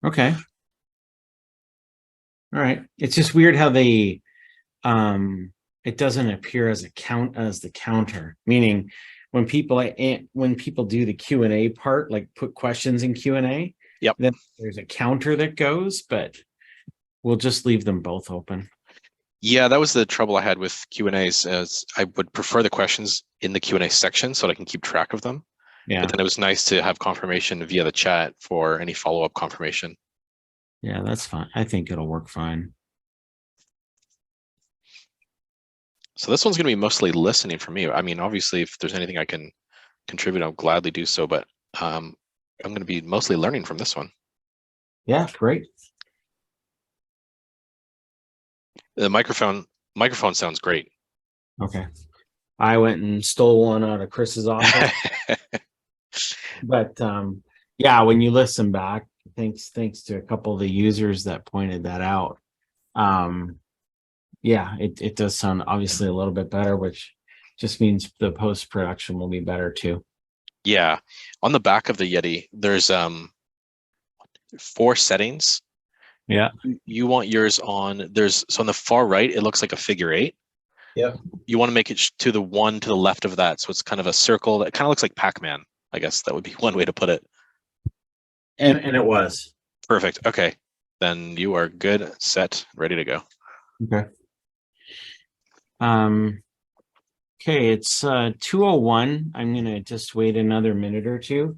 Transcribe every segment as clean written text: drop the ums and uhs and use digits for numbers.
Okay. All right. It's just weird how they it doesn't appear as the counter, meaning when people do the Q&A part, like put questions in Q&A, Yep. then there's a counter that goes, but we'll just leave them both open. Yeah, that was the trouble I had with Q&As, as I would prefer the questions in the Q&A section so that I can keep track of them. But Yeah. then it was nice to have confirmation via the chat for any follow-up confirmation. Yeah, that's fine. I think it'll work fine. So this one's going to be mostly listening for me. I mean, obviously, if there's anything I can contribute, I'll gladly do so, but I'm going to be mostly learning from this one. Yeah, great. The microphone sounds great. Okay. I went and stole one out of Chris's office. But yeah, when you listen back, thanks to a couple of the users that pointed that out. Yeah, it does sound obviously a little bit better, which just means the post-production will be better too. Yeah. On the back of the Yeti, there's 4 settings. Yeah. You want yours on, so on the far right, it looks like a figure 8. Yeah. You want to make it to the one to the left of that. So it's kind of a circle that kind of looks like Pac-Man. I guess that would be one way to put it. And it was. Perfect. Okay. Then you are good, set, ready to go. Okay. Okay, it's 2:01. I'm gonna just wait another minute or two,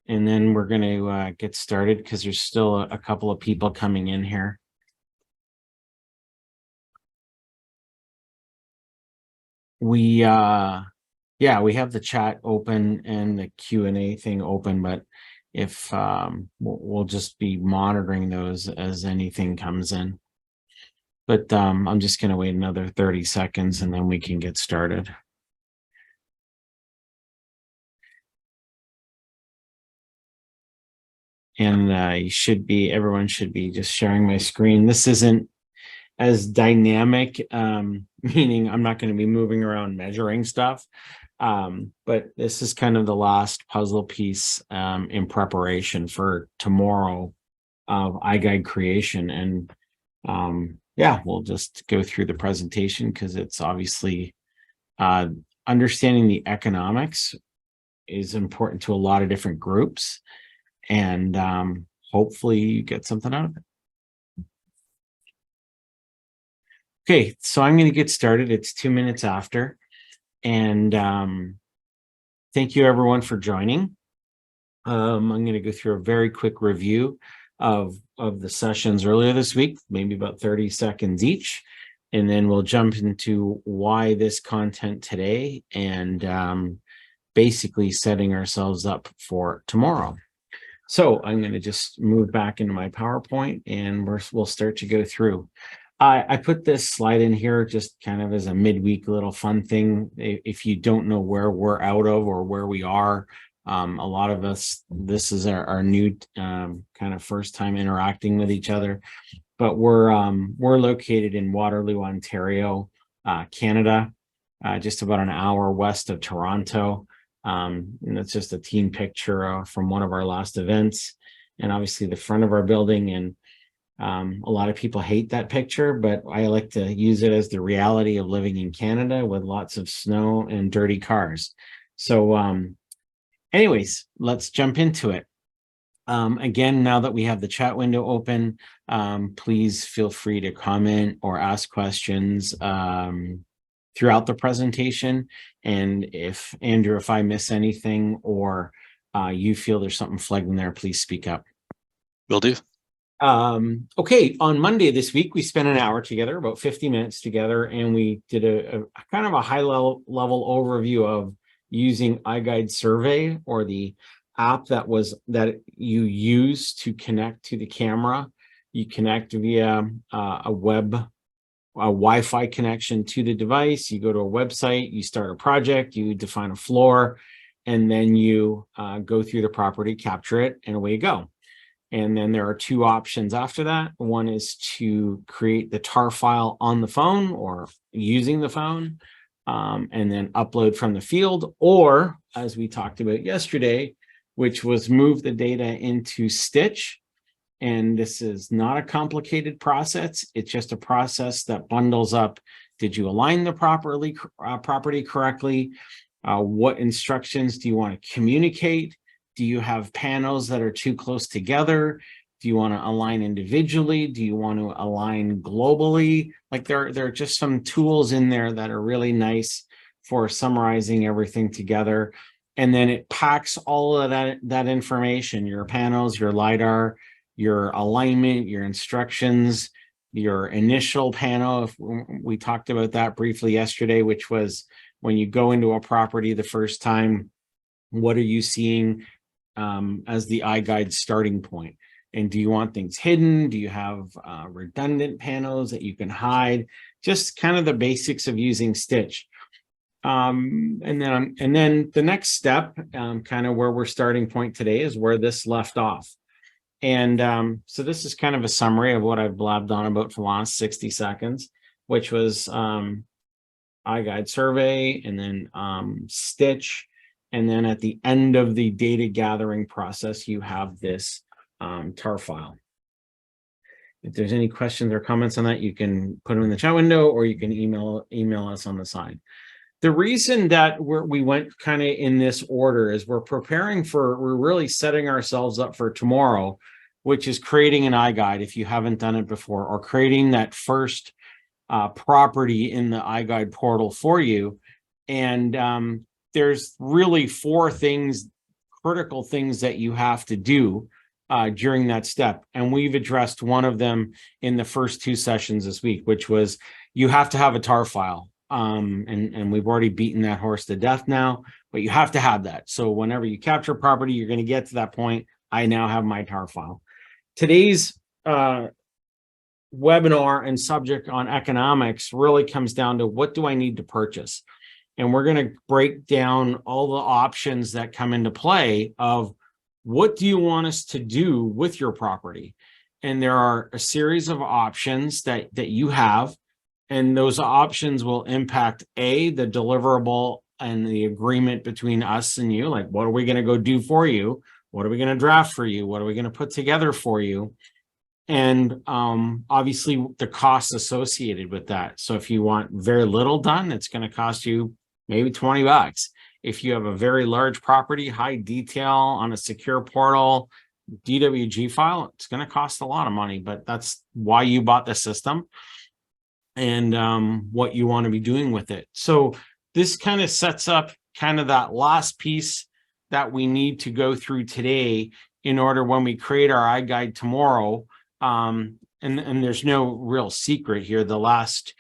and then we're gonna get started because there's still a couple of people coming in here. We yeah, we have the chat open and the Q&A thing open, but if we'll just be monitoring those as anything comes in. But I'm just going to wait another 30 seconds and then we can get started. And everyone should be just sharing my screen. This isn't as dynamic, meaning I'm not going to be moving around measuring stuff. But this is kind of the last puzzle piece in preparation for tomorrow of iGUIDE creation. And yeah, we'll just go through the presentation because it's obviously understanding the economics is important to a lot of different groups. And hopefully you get something out of it. Okay, so I'm going to get started. It's 2 minutes after. And thank you everyone for joining. I'm going to go through a very quick review of the sessions earlier this week, maybe about 30 seconds each. And then we'll jump into why this content today and basically setting ourselves up for tomorrow. So I'm going to just move back into my PowerPoint and we'll start to go through. I put this slide in here just kind of as a midweek little fun thing. If you don't know where we're out of or where we are, a lot of us, this is our new kind of first time interacting with each other. But we're located in Waterloo, Ontario, Canada, just about an hour west of Toronto. And that's just a team picture from one of our last events, and obviously the front of our building. And a lot of people hate that picture, but I like to use it as the reality of living in Canada with lots of snow and dirty cars. So anyways, let's jump into it. Again, now that we have the chat window open, please feel free to comment or ask questions throughout the presentation. And if Andrew, if I miss anything or you feel there's something flagging there, please speak up. Will do. Okay, on Monday this week, we spent an hour together, about 50 minutes together, and we did a kind of a high level overview of using iGUIDE Survey, or the app that you use to connect to the camera. You connect via a Wi-Fi connection to the device. You go to a website, you start a project, you define a floor, and then you go through the property, capture it, and away you go. And then there are 2 options after that. One is to create the tar file on the phone or using the phone, and then upload from the field, or as we talked about yesterday, which was move the data into Stitch And this is not a complicated process. It's just a process that bundles up. Did you align the property correctly? What instructions do you want to communicate? Do you have panels that are too close together? Do you want to align individually? Do you want to align globally? Like there are just some tools in there that are really nice for summarizing everything together. And then it packs all of that information, your panels, your LiDAR, your alignment, your instructions, your initial panel. If we talked about that briefly yesterday, which was when you go into a property the first time, what are you seeing as the iGUIDE starting point? And do you want things hidden? Do you have redundant panels that you can hide? Just kind of the basics of using Stitch. And then the next step, kind of where we're starting point today, is where this left off. And so this is kind of a summary of what I've blabbed on about for the last 60 seconds, which was iGUIDE survey, and then Stitch. And then at the end of the data gathering process, you have this tar file. If there's any questions or comments on that, you can put them in the chat window, or you can email us on the side. The reason that we went kind of in this order is we're really setting ourselves up for tomorrow, which is creating an iGUIDE if you haven't done it before, or creating that first property in the iGUIDE portal for you. And there's really 4 critical things that you have to do during that step. And we've addressed one of them in the first 2 sessions this week, which was you have to have a tar file. And we've already beaten that horse to death now, but you have to have that. So whenever you capture property, you're going to get to that point. I now have my tar file. Today's webinar and subject on economics really comes down to, what do I need to purchase? And we're going to break down all the options that come into play of what do you want us to do with your property? And there are a series of options that you have. And those options will impact the deliverable and the agreement between us and you. Like, what are we going to go do for you? What are we going to draft for you? What are we going to put together for you? And obviously the costs associated with that. So if you want very little done, it's going to cost you maybe $20. If you have a very large property, high detail on a secure portal, DWG file, it's going to cost a lot of money, but that's why you bought the system. And what you want to be doing with it. So this kind of sets up kind of that last piece that we need to go through today in order when we create our iGUIDE tomorrow. And there's no real secret here. The last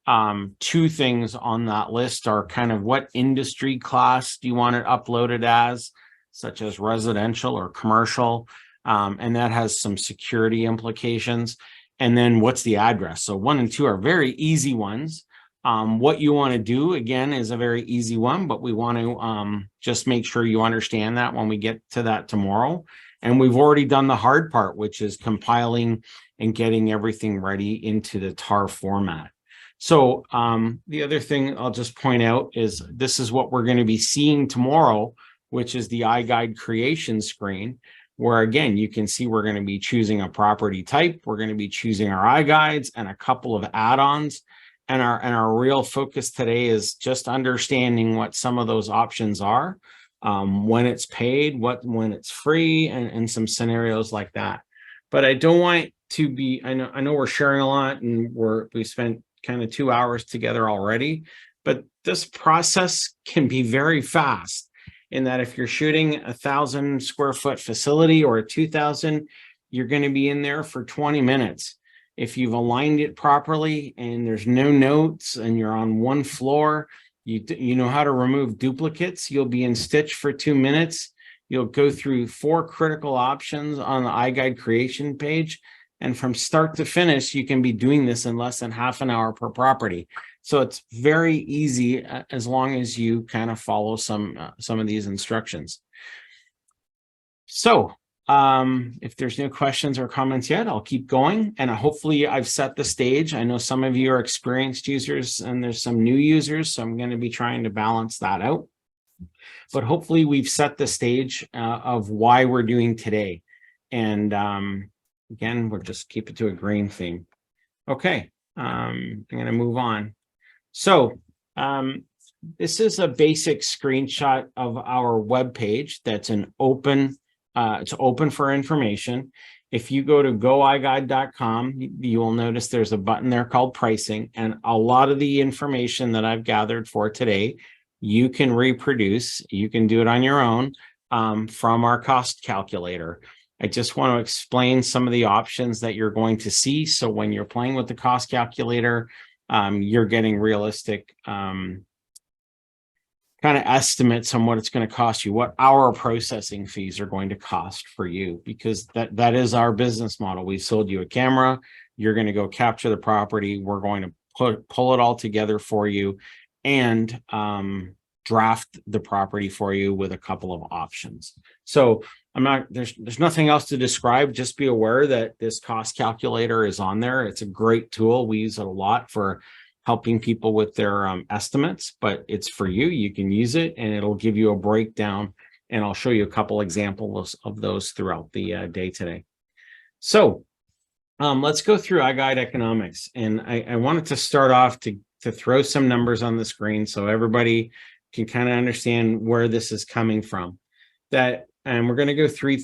2 things on that list are kind of what industry class do you want it uploaded as, such as residential or commercial. And that has some security implications. And then what's the address? So 1 and 2 are very easy ones. What you want to do, again, is a very easy one, but we want to just make sure you understand that when we get to that tomorrow. And we've already done the hard part, which is compiling and getting everything ready into the tar format. So the other thing I'll just point out is this is what we're going to be seeing tomorrow, which is the iGUIDE creation screen, where again, you can see we're going to be choosing a property type. We're going to be choosing our iGUIDEs and a couple of add-ons. And our real focus today is just understanding what some of those options are, when it's paid, when it's free, and some scenarios like that. But I don't want to be, I know we're sharing a lot, and we spent kind of 2 hours together already, but this process can be very fast. In that if you're shooting 1,000 square foot facility or a 2,000, you're going to be in there for 20 minutes. If you've aligned it properly and there's no notes and you're on one floor, you know how to remove duplicates, you'll be in Stitch for 2 minutes. You'll go through 4 critical options on the iGUIDE creation page. And from start to finish, you can be doing this in less than half an hour per property. So it's very easy as long as you kind of follow some of these instructions. So if there's no questions or comments yet, I'll keep going. And hopefully I've set the stage. I know some of you are experienced users and there's some new users, so I'm going to be trying to balance that out. But hopefully we've set the stage of why we're doing today. And Again, we'll just keep it to a green theme. Okay, I'm going to move on. So this is a basic screenshot of our web page. That's an open, it's open for information. If you go to goiguide.com, you will notice there's a button there called pricing, and a lot of the information that I've gathered for today, you can reproduce. You can do it on your own from our cost calculator. I just want to explain some of the options that you're going to see. So when you're playing with the cost calculator, you're getting realistic kind of estimates on what it's going to cost you, what our processing fees are going to cost for you, because that is our business model. We sold you a camera, you're going to go capture the property, we're going to pull it all together for you and draft the property for you with a couple of options. So there's nothing else to describe. Just be aware that this cost calculator is on there. It's a great tool. We use it a lot for helping people with their estimates, but it's for you. You can use it and it'll give you a breakdown, and I'll show you a couple examples of those throughout the day today. So let's go through iGUIDE economics. And I wanted to start off to throw some numbers on the screen so everybody can kind of understand where this is coming from. And we're going to go through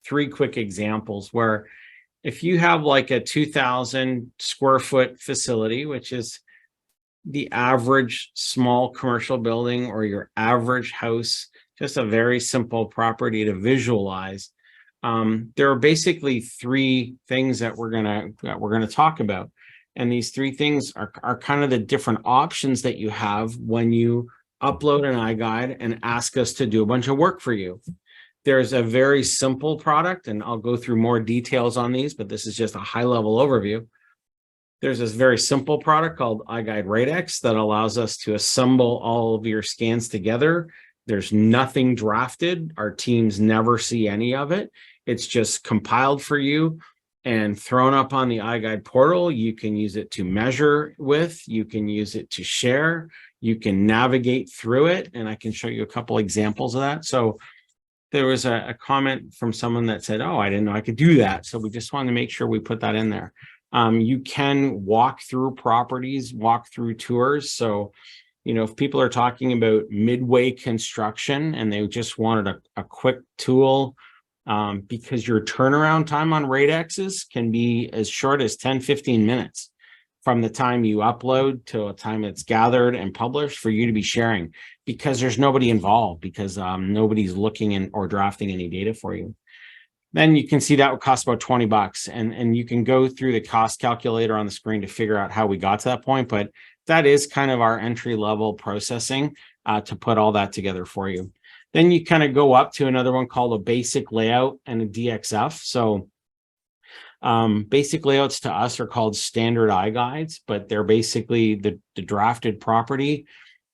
three quick examples where if you have like a 2,000 square foot facility, which is the average small commercial building or your average house, just a very simple property to visualize. There are basically three things that we're gonna talk about, and these three things are kind of the different options that you have when you upload an iGUIDE and ask us to do a bunch of work for you. There's a very simple product, and I'll go through more details on these, but this is just a high-level overview. There's this very simple product called iGUIDE RateX that allows us to assemble all of your scans together. There's nothing drafted. Our teams never see any of it. It's just compiled for you and thrown up on the iGUIDE portal. You can use it to measure with, you can use it to share, you can navigate through it, and I can show you a couple examples of that. So there was a comment from someone that said, oh, I didn't know I could do that. So we just wanted to make sure we put that in there. You can walk through properties, walk through tours. So, if people are talking about midway construction and they just wanted a quick tool, because your turnaround time on RateXs can be as short as 10, 15 minutes from the time you upload to a time it's gathered and published for you to be sharing, because there's nobody involved, because nobody's looking or drafting any data for you. Then you can see that would cost about $20, and you can go through the cost calculator on the screen to figure out how we got to that point, but that is kind of our entry level processing to put all that together for you. Then you kind of go up to another one called a basic layout and a DXF. So basic layouts to us are called standard iGUIDEs, but they're basically the drafted property,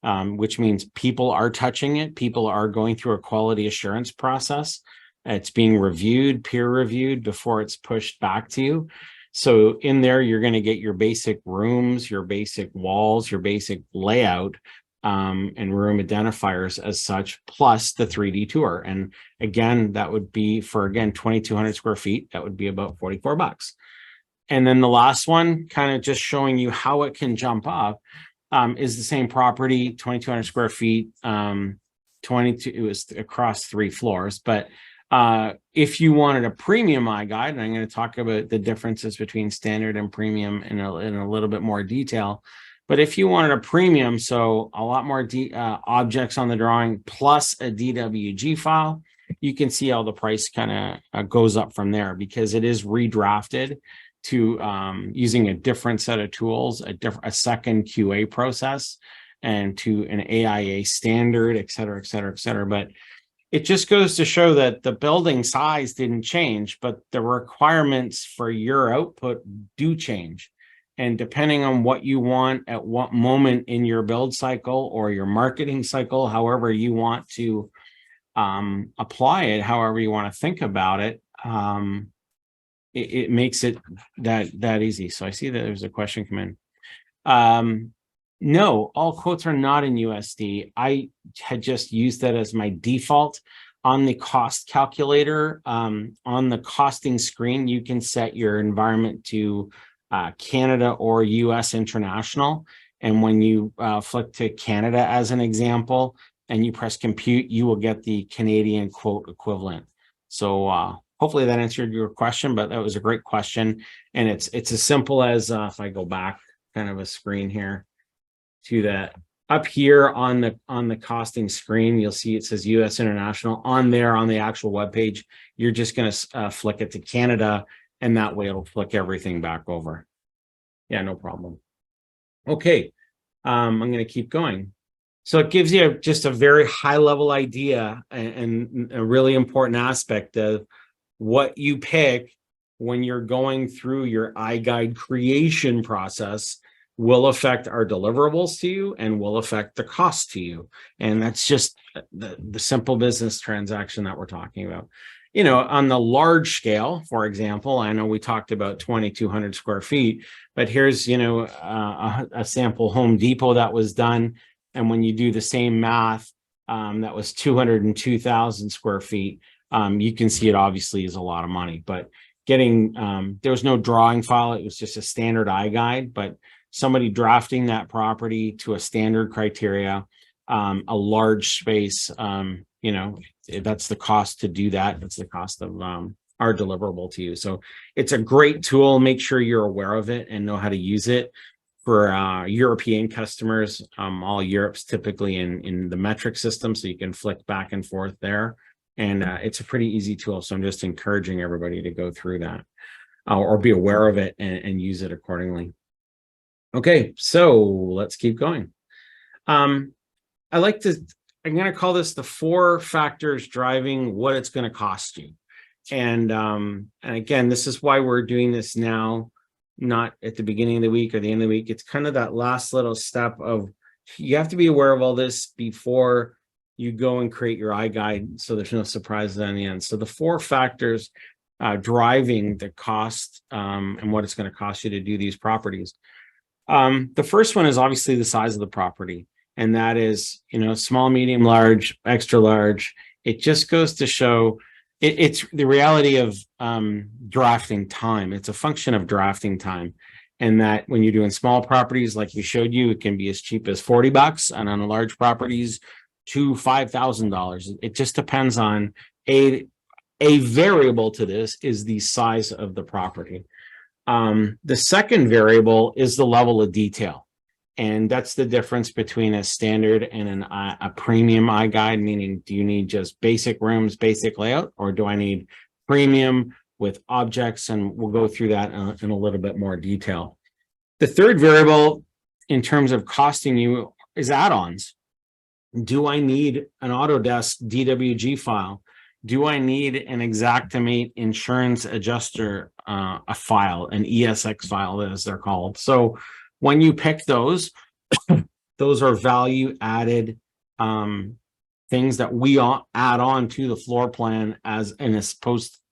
which means people are touching it. People are going through a quality assurance process. It's being reviewed, peer reviewed before it's pushed back to you. So in there, you're going to get your basic rooms, your basic walls, your basic layout, and room identifiers as such, plus the 3D tour. And again, that would be for, 2,200 square feet, that would be about $44. And then the last one, kind of just showing you how it can jump up, is the same property, 2,200 square feet, 22, it was across 3 floors. But if you wanted a premium iGUIDE, and I'm going to talk about the differences between standard and premium in a little bit more detail. But if you wanted a premium, so a lot more objects on the drawing plus a DWG file, you can see how the price kind of goes up from there, because it is redrafted to using a different set of tools, a second QA process, and to an AIA standard, et cetera, et cetera, et cetera. But it just goes to show that the building size didn't change, but the requirements for your output do change. And depending on what you want at what moment in your build cycle or your marketing cycle, however you want to apply it, however you want to think about it, it makes it that easy. So I see that there's a question come in. No, all quotes are not in USD. I had just used that as my default. On the cost calculator, on the costing screen, you can set your environment to Canada or US international. And when you flick to Canada as an example, and you press compute, you will get the Canadian quote equivalent. So hopefully that answered your question, but that was a great question. And it's as simple as if I go back kind of a screen here to that. Up here on the costing screen, you'll see it says US International. On there on the actual web page, you're just going to flick it to Canada, and that way it'll flick everything back over. Yeah, no problem. Okay, I'm going to keep going. So it gives you just a very high level idea and a really important aspect of what you pick when you're going through your iGUIDE creation process will affect our deliverables to you and will affect the cost to you. And that's just the simple business transaction that we're talking about. You know, on the large scale, for example, I know we talked about 2,200 square feet, but here's, you know, a sample Home Depot that was done. And when you do the same math, that was 202,000 square feet. You can see it obviously is a lot of money, but getting, there was no drawing file. It was just a standard iGUIDE, but somebody drafting that property to a standard criteria, a large space, you know, that's the cost to do that. That's the cost of our deliverable to you. So it's a great tool. Make sure you're aware of it and know how to use it. For European customers, all Europe's typically in the metric system, so you can flick back and forth there. And it's a pretty easy tool. So I'm just encouraging everybody to go through that or be aware of it and use it accordingly. Okay, so let's keep going. I'm going to call this the 4 factors driving what it's going to cost you. And again, this is why we're doing this now, not at the beginning of the week or the end of the week. It's kind of that last little step of, you have to be aware of all this before you go and create your iGUIDE, so there's no surprises on the end. So the 4 factors driving the cost and what it's going to cost you to do these properties. The first one is obviously the size of the property, and that is, you know, small, medium, large, extra large. It just goes to show it's the reality of drafting time. It's a function of drafting time. And that when you're doing small properties, like we showed you, it can be as cheap as $40, and on large properties to $5,000. It just depends on a variable to this is the size of the property. The second variable is the level of detail. And that's the difference between a standard and a premium iGUIDE, meaning do you need just basic rooms, basic layout, or do I need premium with objects? And we'll go through that in a little bit more detail. The third variable in terms of costing you is add-ons. Do I need an Autodesk DWG file? Do I need an Xactimate insurance adjuster a file, an ESX file as they're called? So when you pick those, those are value added things that we add on to the floor plan as in a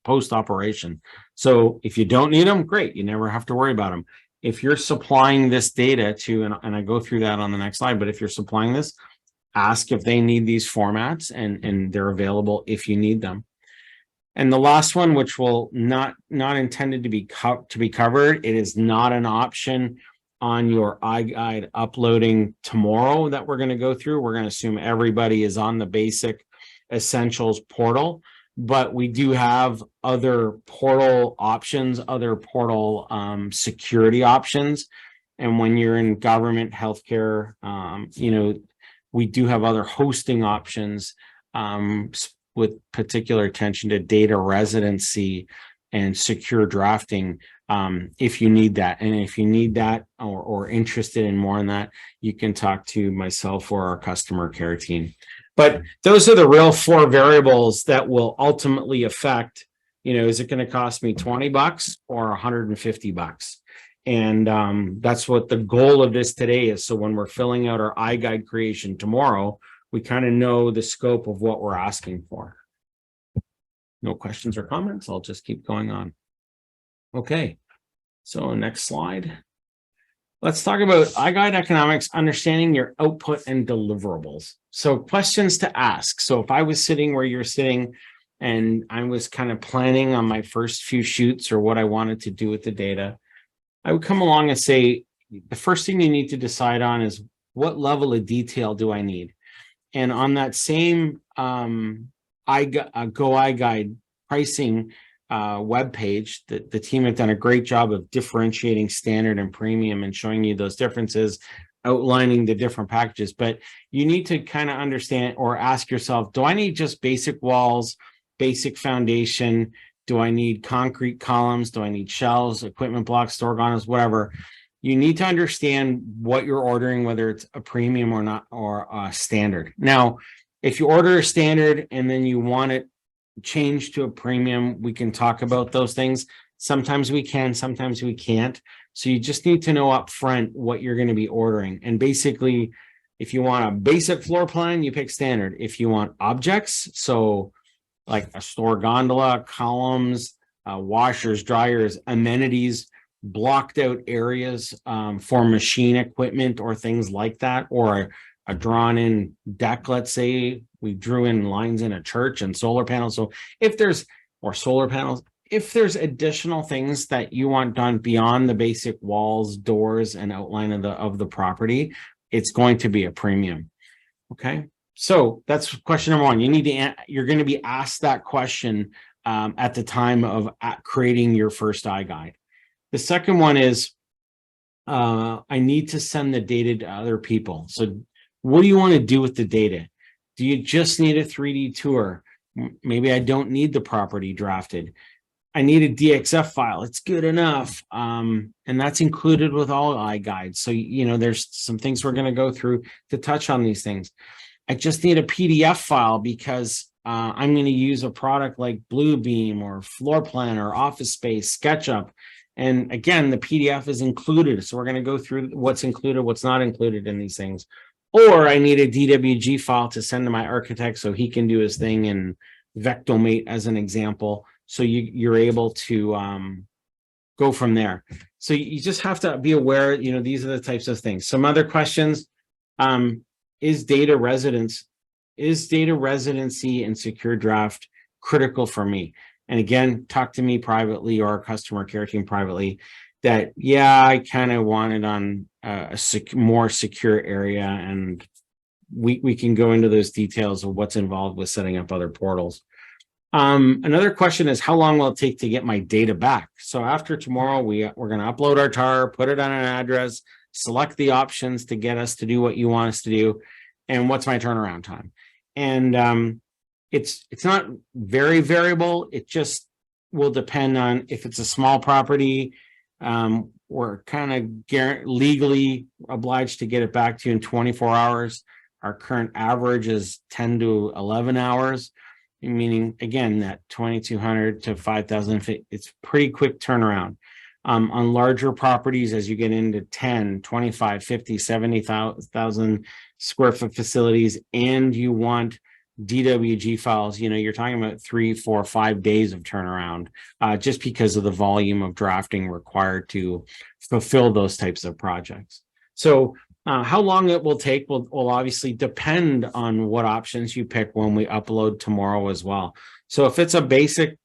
post operation. So if you don't need them, great, you never have to worry about them. If you're supplying this data to, and I go through that on the next slide, but if you're supplying this, ask if they need these formats, and they're available if you need them. And the last one, which will not intended to be covered, it is not an option on your iGUIDE uploading tomorrow that we're going to go through. We're going to assume everybody is on the basic essentials portal, but we do have other portal options, other portal security options. And when you're in government, healthcare, you know, we do have other hosting options with particular attention to data residency and secure drafting if you need that. And if you need that or interested in more on that, you can talk to myself or our customer care team. But those are the real 4 variables that will ultimately affect, you know, is it going to cost me $20 or $150? And that's what the goal of this today is. So when we're filling out our iGUIDE creation tomorrow, we kind of know the scope of what we're asking for. No questions or comments. I'll just keep going on. Okay, so next slide. Let's talk about iGUIDE economics, understanding your output and deliverables. So questions to ask. So if I was sitting where you're sitting and I was kind of planning on my first few shoots or what I wanted to do with the data, I would come along and say, the first thing you need to decide on is what level of detail do I need? And on that same iGUIDE pricing web page, the team have done a great job of differentiating standard and premium and showing you those differences, outlining the different packages. But you need to kind of understand or ask yourself, do I need just basic walls, basic foundation? Do I need concrete columns? Do I need shelves, equipment blocks, store gondolas, whatever? You need to understand what you're ordering, whether it's a premium or not, or a standard. Now, if you order a standard and then you want it changed to a premium, we can talk about those things. Sometimes we can, sometimes we can't. So you just need to know up front what you're going to be ordering. And basically, if you want a basic floor plan, you pick standard. If you want objects, so like a store gondola, columns, washers, dryers, amenities, blocked out areas for machine equipment or things like that, or a drawn in deck. Let's say we drew in lines in a church and solar panels. So if there's, or solar panels, if there's additional things that you want done beyond the basic walls, doors, and outline of the property, it's going to be a premium. Okay. So that's question number one. You're going to be asked that question at the time of creating your first iGUIDE. The second one is, I need to send the data to other people. So what do you want to do with the data? Do you just need a 3D tour? Maybe I don't need the property drafted. I need a DXF file. It's good enough. And that's included with all iGUIDEs. So, there's some things we're going to go through to touch on these things. I just need a PDF file because I'm going to use a product like Bluebeam or Floor Plan or Office Space, SketchUp. And again, the PDF is included. So we're going to go through what's included, what's not included in these things. Or I need a DWG file to send to my architect so he can do his thing in Vectomate as an example. So you're able to go from there. So you just have to be aware, these are the types of things. Some other questions, is data residency and secure draft critical for me? And again, talk to me privately or our customer care team privately that, yeah, I kind of want it on a more secure area. And we can go into those details of what's involved with setting up other portals. Another question is, how long will it take to get my data back? So after tomorrow, we're going to upload our TAR, put it on an address, select the options to get us to do what you want us to do. And what's my turnaround time? And it's not very variable. It just will depend on if it's a small property. We're kind of legally obliged to get it back to you in 24 hours. Our current average is 10 to 11 hours, meaning, again, that 2,200 to 5,000 feet. It's pretty quick turnaround. On larger properties, as you get into 10, 25, 50, 70,000 square foot facilities, and you want DWG files, you're talking about 3, 4, 5 days of turnaround, just because of the volume of drafting required to fulfill those types of projects. So how long it will take will obviously depend on what options you pick when we upload tomorrow as well. So if it's a basic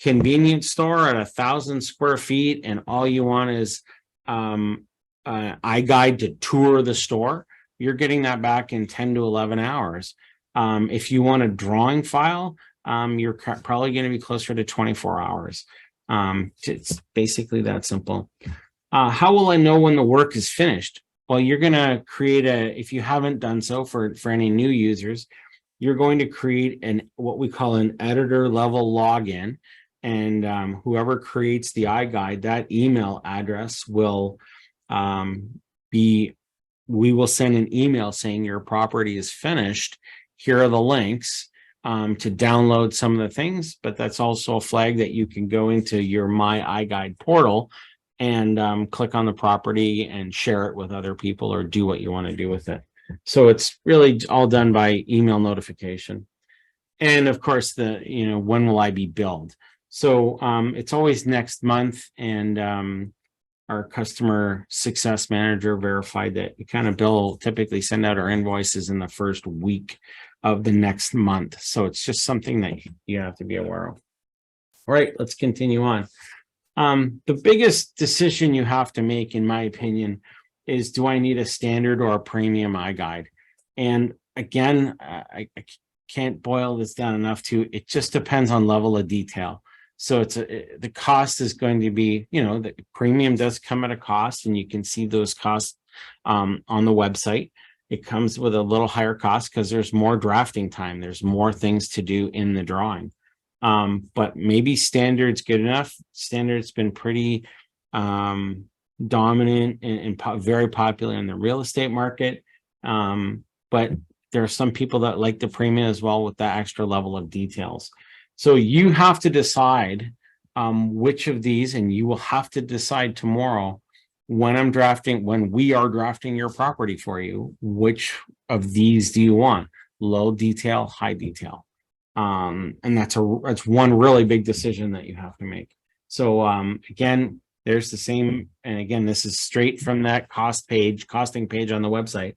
convenience store at 1,000 square feet and all you want is iGUIDE to tour the store, you're getting that back in 10 to 11 hours. If you want a drawing file, you're probably going to be closer to 24 hours. It's basically that simple. How will I know when the work is finished? Well, you're going to create if you haven't done so for any new users, you're going to create what we call an editor level login. And whoever creates the iGUIDE, that email address will we will send an email saying your property is finished. Here are the links to download some of the things, but that's also a flag that you can go into your My iGUIDE portal and click on the property and share it with other people or do what you want to do with it. So it's really all done by email notification. And of course, when will I be billed? So it's always next month. And our customer success manager verified that we kind of bill typically send out our invoices in the first week of the next month. So it's just something that you have to be aware of. All right, let's continue on. The biggest decision you have to make, in my opinion, is do I need a standard or a premium iGUIDE? And again, I can't boil this down enough to, it just depends on level of detail. So the cost is going to be, the premium does come at a cost, and you can see those costs on the website. It comes with a little higher cost because there's more drafting time. There's more things to do in the drawing. But maybe standard's good enough. Standard's been pretty dominant and very popular in the real estate market. But there are some people that like the premium as well with that extra level of details. So you have to decide which of these, and you will have to decide tomorrow when we are drafting your property for you, which of these do you want? Low detail, high detail. And that's one really big decision that you have to make. So again, there's the same, and again, this is straight from that costing page on the website.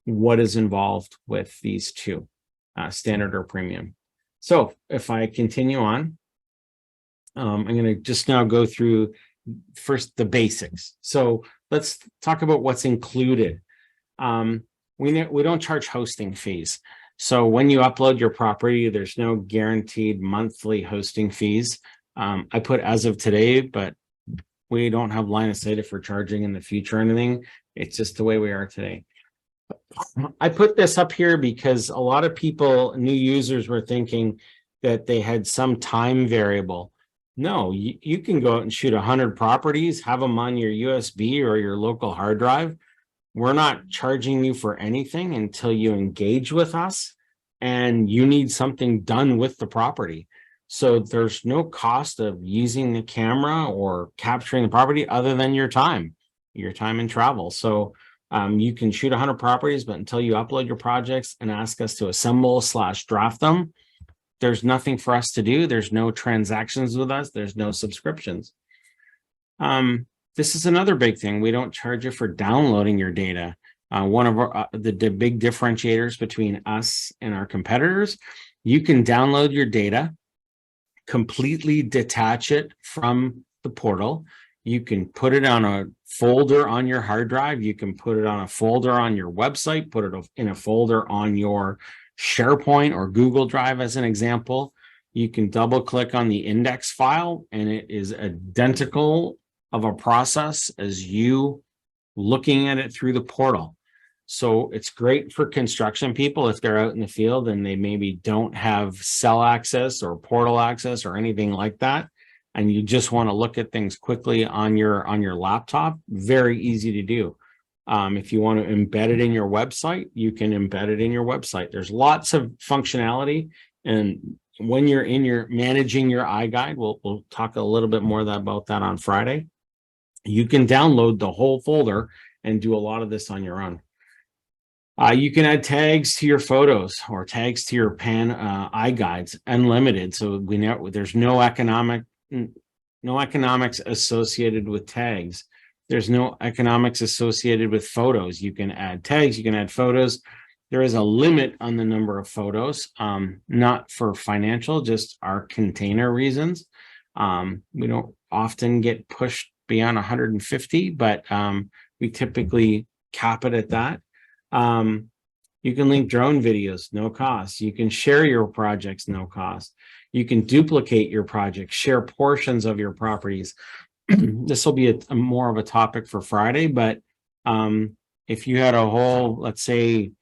What is involved with these two, standard or premium? So if I continue on, I'm going to just now go through first the basics. So let's talk about what's included. We don't charge hosting fees. So when you upload your property, there's no guaranteed monthly hosting fees. I put as of today, but we don't have line of sight if we're charging in the future or anything. It's just the way we are today. I put this up here because a lot of people, new users, were thinking that they had some time variable. No, you can go out and shoot 100 properties, have them on your USB or your local hard drive. We're not charging you for anything until you engage with us and you need something done with the property. So there's no cost of using the camera or capturing the property other than your time and travel. So you can shoot 100 properties, but until you upload your projects and ask us to assemble/draft them, there's nothing for us to do. There's no transactions with us. There's no subscriptions. This is another big thing. We don't charge you for downloading your data. One of the big differentiators between us and our competitors, you can download your data, completely detach it from the portal. You can put it on a folder on your hard drive. You can put it on a folder on your website, put it in a folder on your SharePoint or Google Drive, as an example. You can double click on the index file, and it is identical of a process as you looking at it through the portal. So it's great for construction people if they're out in the field and they maybe don't have cell access or portal access or anything like that, and you just want to look at things quickly on your laptop. Very easy to do. If you want to embed it in your website, you can embed it in your website. There's lots of functionality, and when you're managing your iGUIDE, we'll talk a little bit more about that on Friday. You can download the whole folder and do a lot of this on your own. You can add tags to your photos or tags to your iGUIDEs, unlimited. So we know there's no economics associated with tags. There's no economics associated with photos. You can add tags, you can add photos. There is a limit on the number of photos, not for financial, just our container reasons. We don't often get pushed beyond 150, but we typically cap it at that. You can link drone videos, no cost. You can share your projects, no cost. You can duplicate your projects, share portions of your properties. This will be a more of a topic for Friday, but if you had a whole, let's say,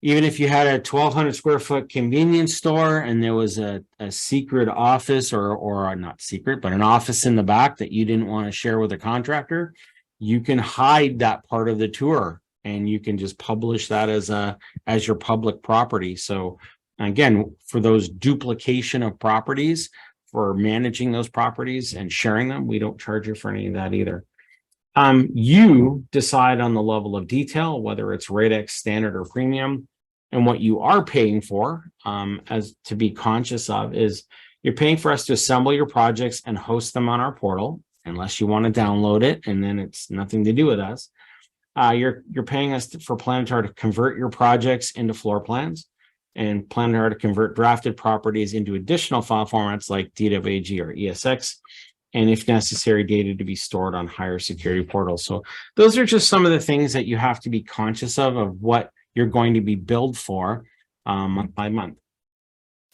even if you had a 1,200 square foot convenience store and there was a secret office or not secret, but an office in the back that you didn't want to share with a contractor, you can hide that part of the tour and you can just publish that as your public property. So again, for those duplication of properties, for managing those properties and sharing them, we don't charge you for any of that either. You decide on the level of detail, whether it's Radex, standard, or premium. And what you are paying for, as to be conscious of, is you're paying for us to assemble your projects and host them on our portal. unless you want to download it, and then it's nothing to do with us. You're paying us for Planetar to convert your projects into floor plans, and Planetar to convert drafted properties into additional file formats like DWG or ESX, and if necessary, data to be stored on higher security portals. So those are just some of the things that you have to be conscious of what you're going to be billed for month by month.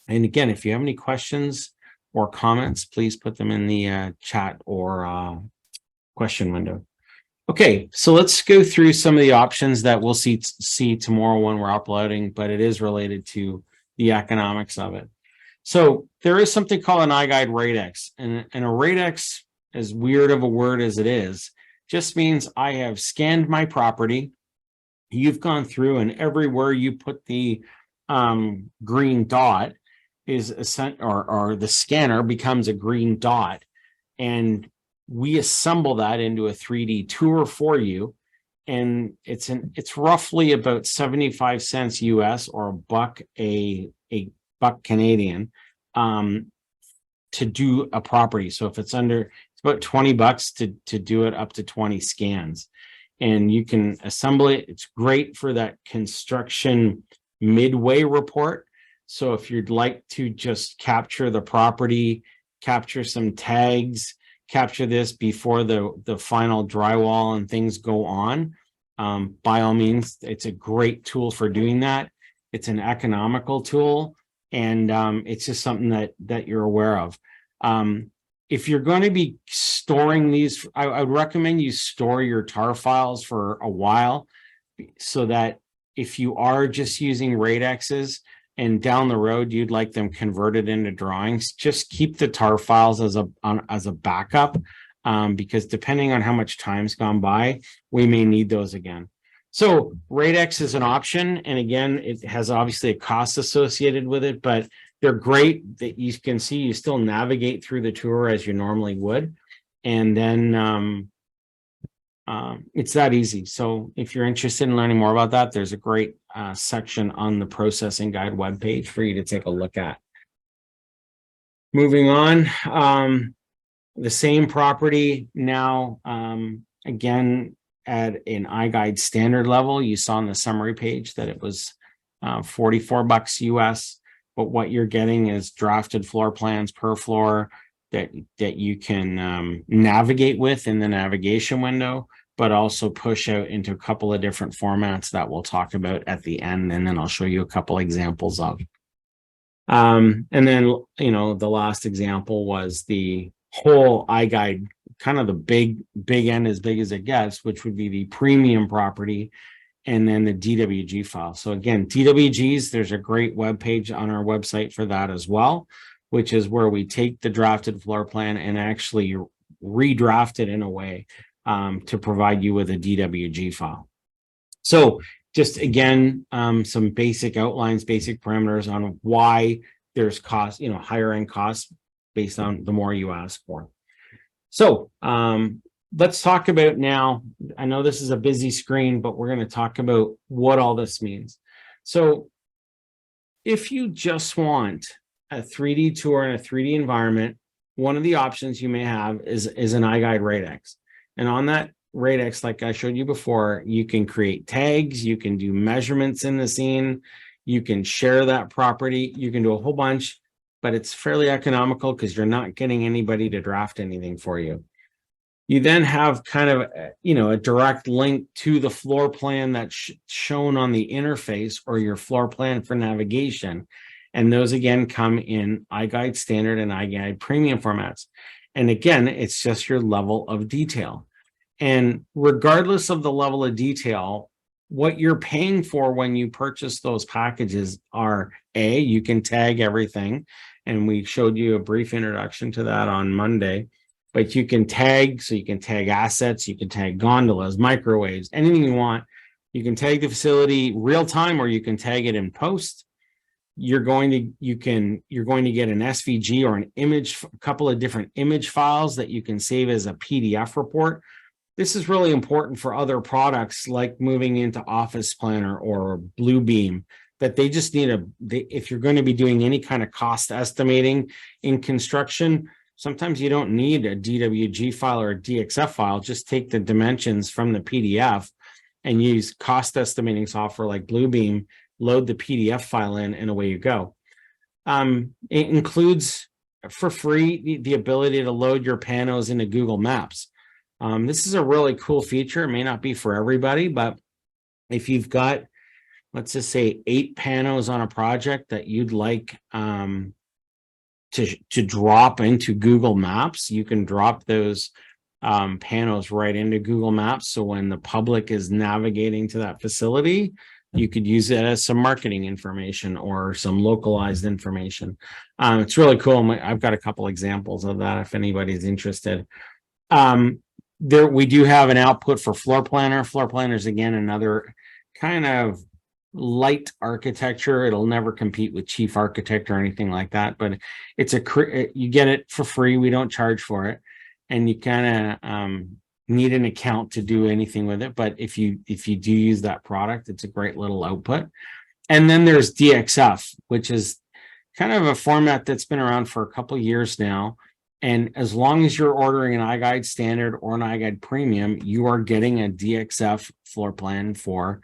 And again, if you have any questions or comments, please put them in the chat or question window. Okay, so let's go through some of the options that we'll see tomorrow when we're uploading, but it is related to the economics of it. So there is something called an iGUIDE ratex, and a ratex, as weird of a word as it is, just means I have scanned my property. You've gone through, and everywhere you put the green dot is or the scanner becomes a green dot, and we assemble that into a 3D tour for you, and it's roughly about 75 cents US or a buck Canadian to do a property. So if it's it's about 20 bucks to do it up to 20 scans, and you can assemble it. It's great for that construction midway report. So if you'd like to just capture the property, capture some tags, capture this before the final drywall and things go on, by all means, it's a great tool for doing that. It's an economical tool, and it's just something that you're aware of. If you're going to be storing these, I would recommend you store your tar files for a while, so that if you are just using ratexes and down the road you'd like them converted into drawings, just keep the tar files as a backup, because depending on how much time's gone by, we may need those again. So ratex is an option, and again, it has obviously a cost associated with it, but they're great that you can see. You still navigate through the tour as you normally would, and then it's that easy. So if you're interested in learning more about that, there's a great section on the processing guide webpage for you to take a look at. Moving on, the same property now, again, at an iGUIDE standard level. You saw on the summary page that it was 44 bucks US, but what you're getting is drafted floor plans per floor that you can navigate with in the navigation window, but also push out into a couple of different formats that we'll talk about at the end, and then I'll show you a couple examples of. And then, the last example was the whole iGUIDE, kind of the big end, as big as it gets, which would be the premium property, and then the DWG file. So again, DWGs, there's a great web page on our website for that as well, which is where we take the drafted floor plan and actually redraft it in a way to provide you with a DWG file. So just again, some basic outlines, basic parameters on why there's cost, higher end costs based on the more you ask for. So let's talk about now, I know this is a busy screen, but we're going to talk about what all this means. So if you just want a 3D tour in a 3D environment, one of the options you may have is an iGUIDE ratex. And on that ratex, like I showed you before, you can create tags, you can do measurements in the scene, you can share that property, you can do a whole bunch, but it's fairly economical because you're not getting anybody to draft anything for you. You then have kind of, a direct link to the floor plan that's shown on the interface, or your floor plan for navigation. And those again come in iGUIDE standard and iGUIDE premium formats. And again, it's just your level of detail. And regardless of the level of detail, what you're paying for when you purchase those packages are, you can tag everything. And we showed you a brief introduction to that on Monday. But you can tag, so you can tag assets, you can tag gondolas, microwaves, anything you want. You can tag the facility real time, or you can tag it in post. You're going to get an SVG or an image, a couple of different image files that you can save as a PDF report. This is really important for other products like moving into Office Planner or Bluebeam, that they just need if you're going to be doing any kind of cost estimating in construction, Sometimes you don't need a DWG file or a DXF file. Just take the dimensions from the PDF and use cost estimating software like Bluebeam, load the PDF file in, and away you go. It includes for free the ability to load your panos into Google Maps. This is a really cool feature. It may not be for everybody, but if you've got, let's just say 8 panos on a project that you'd like to drop into Google Maps, you can drop those panos right into Google Maps. So when the public is navigating to that facility, you could use it as some marketing information or some localized information. It's really cool. I've got a couple examples of that if anybody's interested. We do have an output for Floor Planner. Floor Planner is, again, another kind of light architecture. It'll never compete with Chief Architect or anything like that, but it's you get it for free. We don't charge for it, and you kind of need an account to do anything with it. But if you do use that product, it's a great little output. And then there's DXF, which is kind of a format that's been around for a couple of years now. And as long as you're ordering an iGUIDE Standard or an iGUIDE Premium, you are getting a DXF floor plan for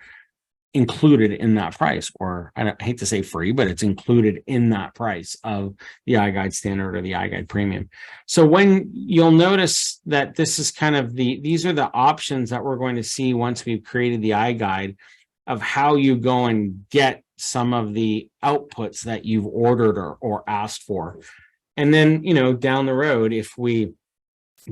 included in that price, or I hate to say free, but it's included in that price of the iGUIDE Standard or the iGUIDE Premium. So when you'll notice that this is kind of these are the options that we're going to see once we've created the iGUIDE of how you go and get some of the outputs that you've ordered or asked for. And then, down the road, if we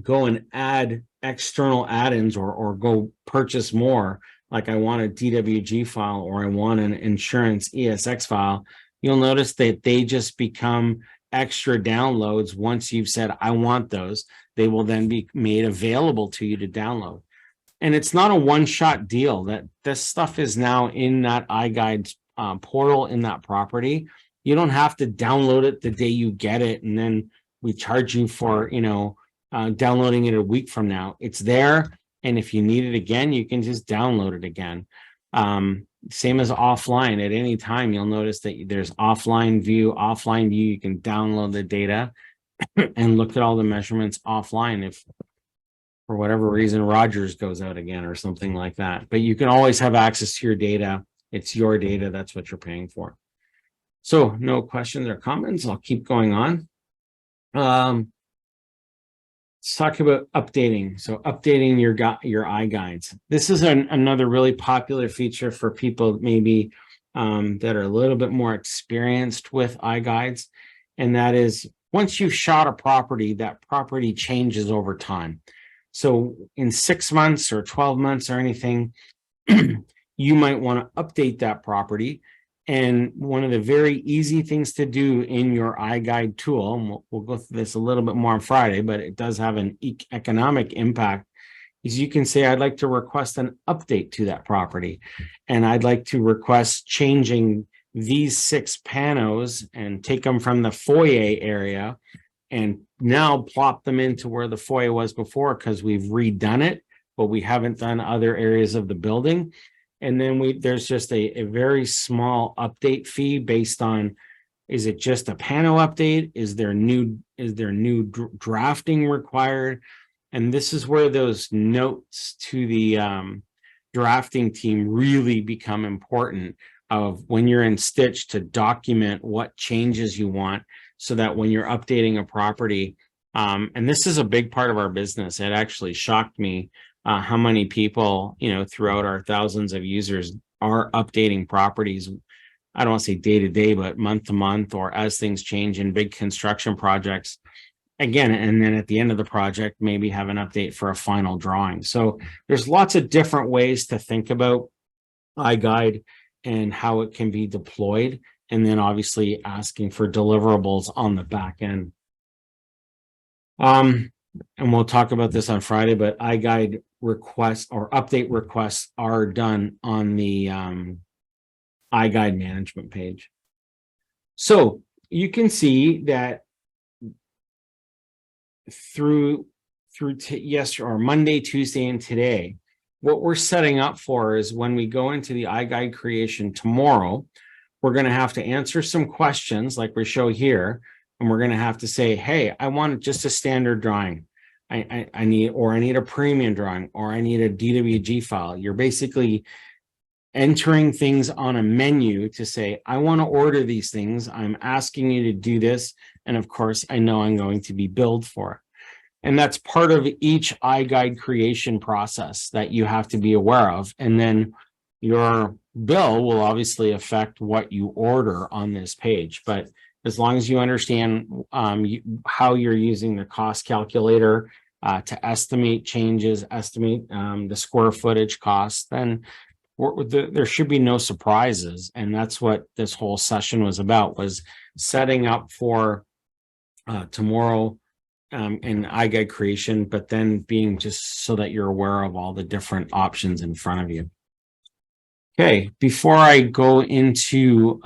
go and add external add-ins or go purchase more, like I want a DWG file or I want an insurance ESX file, you'll notice that they just become extra downloads. Once you've said, I want those, they will then be made available to you to download. And it's not a one-shot deal. That this stuff is now in that iGUIDE portal in that property. You don't have to download it the day you get it, and then we charge you for, downloading it a week from now. It's there. And if you need it again, you can just download it again. Same as offline. At any time, you'll notice that there's offline view. You can download the data and look at all the measurements offline if for whatever reason Rogers goes out again or something like that. But you can always have access to your data. It's your data. That's what you're paying for. So no questions or comments. I'll keep going on. Let's talk about updating. So updating your iGUIDEs. This is another really popular feature for people maybe that are a little bit more experienced with iGUIDEs. And that is, once you've shot a property, that property changes over time. So in 6 months or 12 months or anything, you might want to update that property. And one of the very easy things to do in your iGUIDE tool, and we'll go through this a little bit more on Friday, but it does have an economic impact, is you can say, I'd like to request an update to that property. And I'd like to request changing these 6 panos and take them from the foyer area and now plop them into where the foyer was before, because we've redone it, but we haven't done other areas of the building. And then there's just a very small update fee based on, is it just a pano update? Is there new drafting required? And this is where those notes to the drafting team really become important, of when you're in Stitch to document what changes you want, so that when you're updating a property, and this is a big part of our business. It actually shocked me how many people, throughout our thousands of users are updating properties. I don't want to say day to day, but month to month, or as things change in big construction projects. Again, and then at the end of the project, maybe have an update for a final drawing. So there's lots of different ways to think about iGUIDE and how it can be deployed. And then obviously asking for deliverables on the back end. And we'll talk about this on Friday, but iGUIDE requests or update requests are done on the iGUIDE management page. So you can see that through yesterday or Monday, Tuesday, and today, what we're setting up for is when we go into the iGUIDE creation tomorrow, we're going to have to answer some questions like we show here. and we're going to have to say, hey, I want just a standard drawing. I need a premium drawing, or I need a DWG file. You're basically entering things on a menu to say, I want to order these things. I'm asking you to do this. And of course, I know I'm going to be billed for it. And that's part of each iGUIDE creation process that you have to be aware of. And then your bill will obviously affect what you order on this page. But as long as you understand how you're using the cost calculator to estimate changes, estimate the square footage cost, then there should be no surprises. And that's what this whole session was about, was setting up for tomorrow in iGUIDE creation, but then being just so that you're aware of all the different options in front of you. Okay, before I go into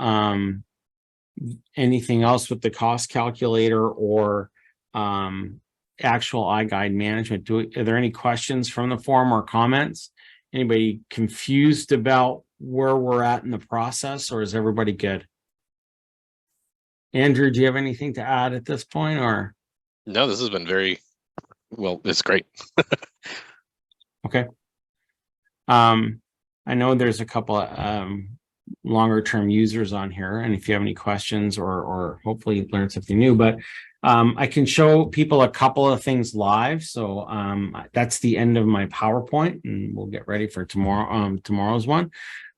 anything else with the cost calculator or actual iGUIDE management, are there any questions from the forum or comments? Anybody confused about where we're at in the process, or is everybody good? Andrew, do you have anything to add at this point, or? No, this has been very well. It's great. Okay. I know there's a couple of longer term users on here, and if you have any questions or hopefully learn something new, but I can show people a couple of things live. So that's the end of my PowerPoint, and we'll get ready for tomorrow, tomorrow's one.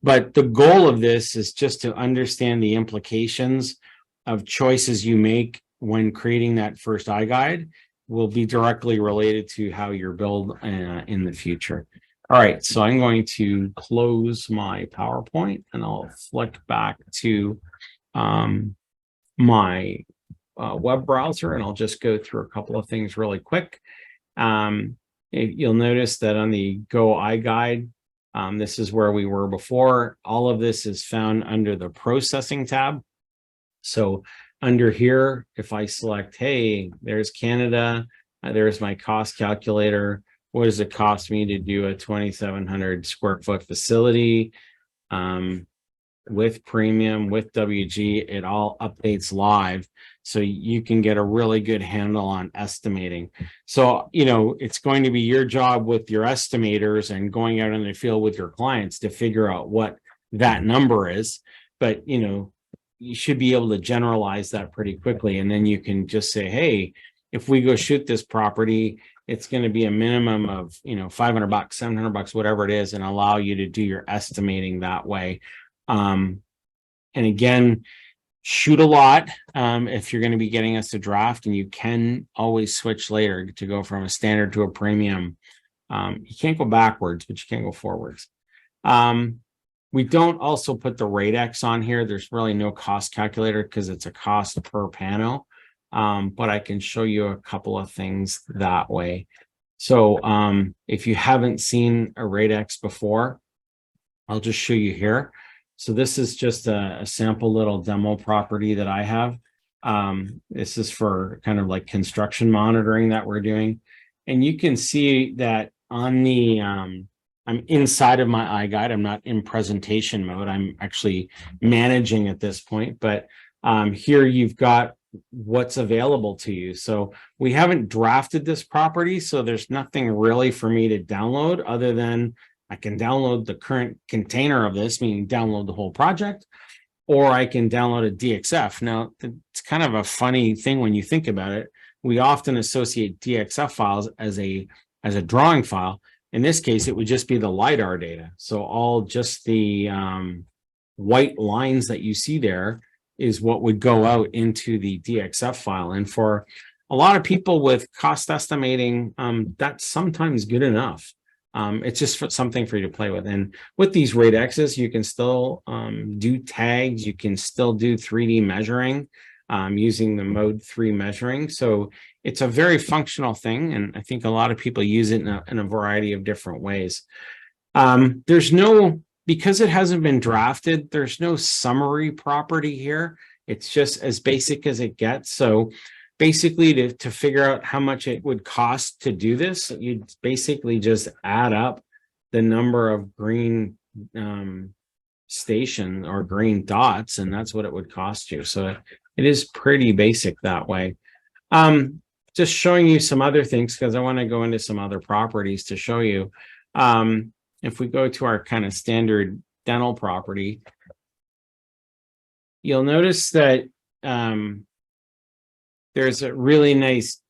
But the goal of this is just to understand the implications of choices you make when creating that first iGUIDE will be directly related to how you're billed in the future. All right, so I'm going to close my PowerPoint and I'll flick back to my web browser, and I'll just go through a couple of things really quick. You'll notice that on the Go iGUIDE, this is where we were before. All of this is found under the Processing tab. So under here, if I select, hey, there's Canada, there's my cost calculator. What does it cost me to do a 2,700 square foot facility with premium, with WG? It all updates live, so you can get a really good handle on estimating. So, you know, it's going to be your job with your estimators and going out in the field with your clients to figure out what that number is. But, you know, you should be able to generalize that pretty quickly. And then you can just say, hey, if we go shoot this property, it's going to be a minimum of, you know, $500, $700, whatever it is, and allow you to do your estimating that way. And again, shoot a lot if you're going to be getting us to draft, and you can always switch later to go from a standard to a premium. You can't go backwards, but you can go forwards. We don't also put the rate X on here. There's really no cost calculator because it's a cost per panel. But I can show you a couple of things that way. So if you haven't seen a rate X before, I'll just show you here. So this is just a sample little demo property that I have. This is for kind of like construction monitoring that we're doing. And you can see that on the, I'm inside of my iGUIDE. I'm not in presentation mode. I'm actually managing at this point, but here you've got what's available to you. So we haven't drafted this property, so there's nothing really for me to download other than I can download the current container of this, meaning download the whole project, or I can download a DXF. Now, it's kind of a funny thing when you think about it. We often associate DXF files as a drawing file. In this case, it would just be the LiDAR data. So all just the white lines that you see there is what would go out into the DXF file. And for a lot of people with cost estimating, that's sometimes good enough. It's just something for you to play with. And with these rate X's, you can still do tags. You can still do 3D measuring using the mode 3 measuring. So it's a very functional thing. And I think a lot of people use it in a variety of different ways. There's no, because it hasn't been drafted, there's no summary property here. It's just as basic as it gets. So basically to figure out how much it would cost to do this, you basically just add up the number of green station or green dots, and that's what it would cost you. So it is pretty basic that way. Just showing you some other things because I want to go into some other properties to show you. If we go to our kind of standard dental property, you'll notice that there's a really nice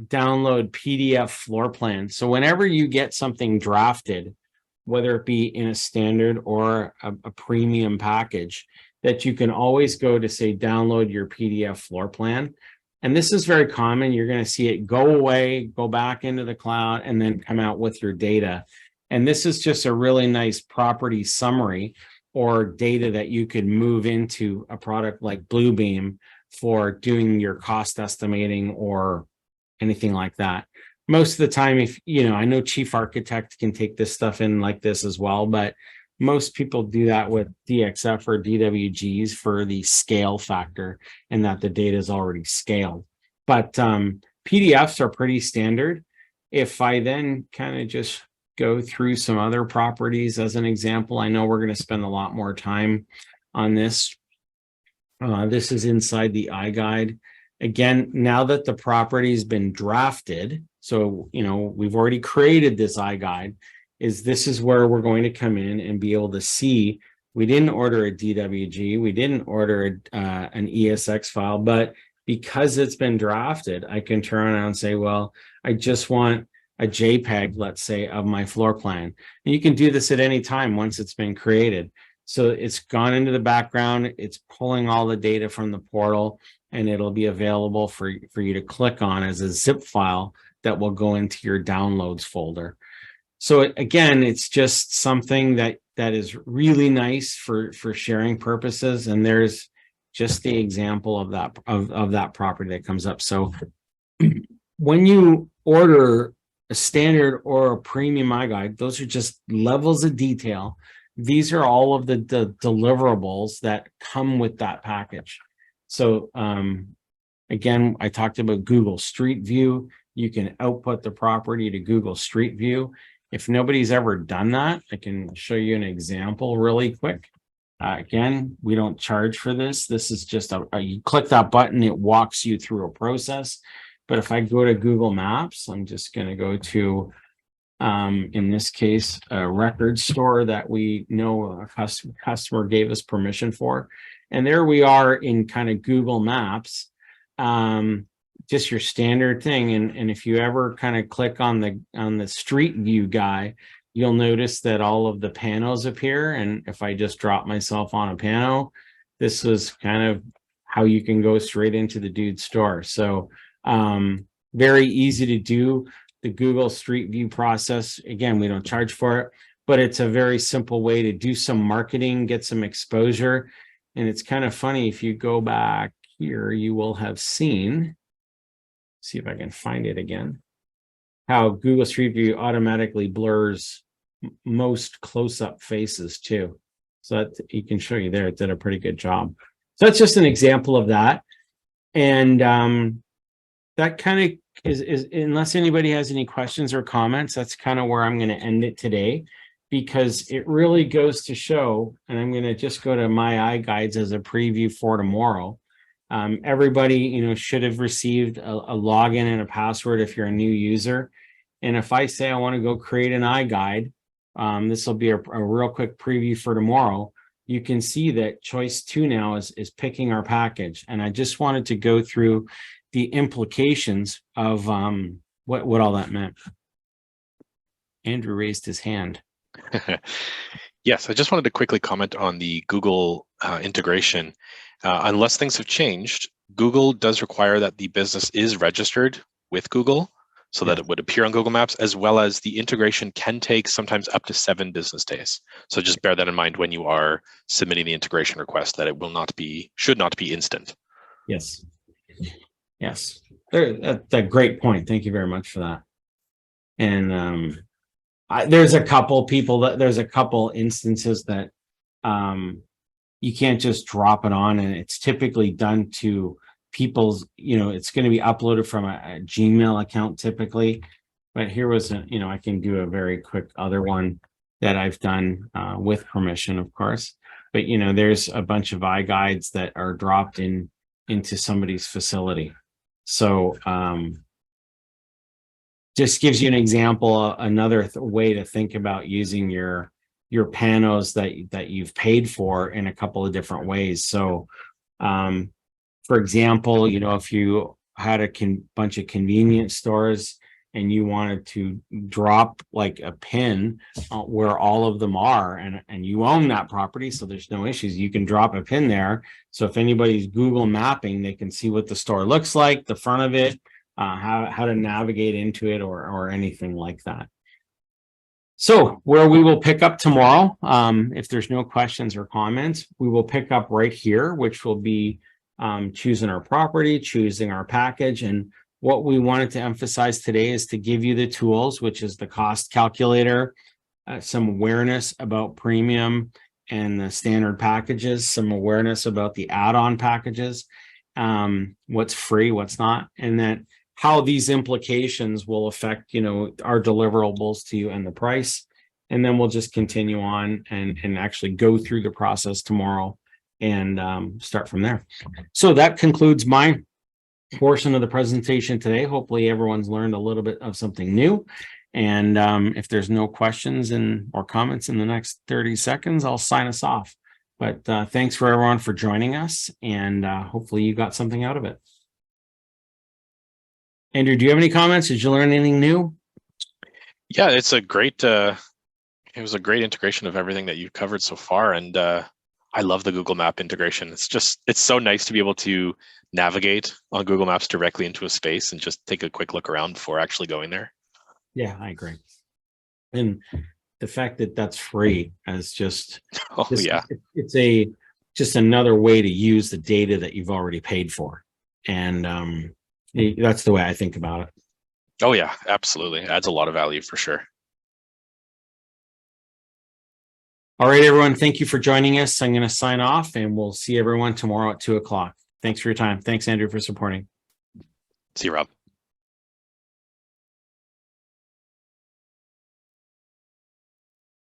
download PDF floor plan. So whenever you get something drafted, whether it be in a standard or a premium package, that you can always go to say download your PDF floor plan. And this is very common. You're going to see it go away, go back into the cloud, and then come out with your data. And this is just a really nice property summary or data that you could move into a product like Bluebeam for doing your cost estimating or anything like that. Most of the time, if you know, I know Chief Architect can take this stuff in like this as well, but most people do that with DXF or DWGs for the scale factor and that the data is already scaled. But PDFs are pretty standard. If I then kind of just go through some other properties as an example, I know we're going to spend a lot more time on this. This is inside the iGUIDE. Again, now that the property has been drafted, so you know we've already created this iGUIDE, this is where we're going to come in and be able to see we didn't order a DWG, we didn't order an ESX file, but because it's been drafted, I can turn around and say, well, I just want a JPEG, let's say, of my floor plan. And you can do this at any time once it's been created. So it's gone into the background, it's pulling all the data from the portal, and it'll be available for you to click on as a zip file that will go into your downloads folder. So again, it's just something that is really nice for sharing purposes. And there's just the example of that property that comes up. So when you order a standard or a premium iGUIDE, those are just levels of detail. These are all of the deliverables that come with that package. So again, I talked about Google Street View. You can output the property to Google Street View. If nobody's ever done that, I can show you an example really quick. Again, we don't charge for this. This is just you click that button, it walks you through a process. But if I go to Google Maps, I'm just going to go to, in this case, a record store that we know a customer gave us permission for. And there we are in kind of Google Maps. Just your standard thing. And if you ever kind of click on the street view guy, you'll notice that all of the panos appear. And if I just drop myself on a pano, this was kind of how you can go straight into the dude's store. So very easy to do the Google Street View process. Again, we don't charge for it, but it's a very simple way to do some marketing, get some exposure. And it's kind of funny, if you go back here, you will have seen, see if I can find it again, how Google Street View automatically blurs most close-up faces too. So that you can show you there, it did a pretty good job. So that's just an example of that. And that kind of is, unless anybody has any questions or comments, that's kind of where I'm going to end it today, because it really goes to show, and I'm going to just go to my iGuides as a preview for tomorrow. Everybody, you know, should have received a login and a password if you're a new user. And if I say I want to go create an iGuide, this will be a real quick preview for tomorrow. You can see that choice 2 now is picking our package. And I just wanted to go through the implications of what all that meant. Andrew raised his hand. Yes, I just wanted to quickly comment on the Google integration. Unless things have changed, Google does require that the business is registered with Google so that it would appear on Google Maps, as well as the integration can take sometimes up to 7 business days. So just bear that in mind when you are submitting the integration request, that it should not be instant. Yes. Yes. That's a great point. Thank you very much for that. And there's a couple instances that you can't just drop it on, and it's typically done to people's, you know, it's going to be uploaded from a Gmail account typically. But here was I can do a very quick other one that I've done with permission, of course. But there's a bunch of iGuides that are dropped in into somebody's facility. So just gives you an example, another way to think about using your panos that you've paid for in a couple of different ways. So for example, you know, if you had a bunch of convenience stores and you wanted to drop like a pin where all of them are, and you own that property, so there's no issues, you can drop a pin there. So if anybody's Google mapping, they can see what the store looks like, the front of it, how to navigate into it, or anything like that. So where we will pick up tomorrow, if there's no questions or comments, we will pick up right here, which will be choosing our property, choosing our package. And what we wanted to emphasize today is to give you the tools, which is the cost calculator, some awareness about premium and the standard packages, some awareness about the add-on packages, what's free, what's not, and then how these implications will affect, you know, our deliverables to you and the price. And then we'll just continue on and actually go through the process tomorrow and start from there. So that concludes my portion of the presentation today. Hopefully everyone's learned a little bit of something new. And if there's no questions or comments in the next 30 seconds, I'll sign us off. But thanks for everyone for joining us, and hopefully you got something out of it. Andrew, do you have any comments? Did you learn anything new? Yeah, it's a great, it was a great integration of everything that you've covered so far. And I love the Google Map integration. It's so nice to be able to navigate on Google Maps directly into a space and just take a quick look around before actually going there. Yeah, I agree. And the fact that that's free as just, yeah, it's just another way to use the data that you've already paid for. And that's the way I think about it. Oh yeah, absolutely. Adds a lot of value for sure. All right, everyone. Thank you for joining us. I'm going to sign off, and we'll see everyone tomorrow at 2:00. Thanks for your time. Thanks, Andrew, for supporting. See you, Rob.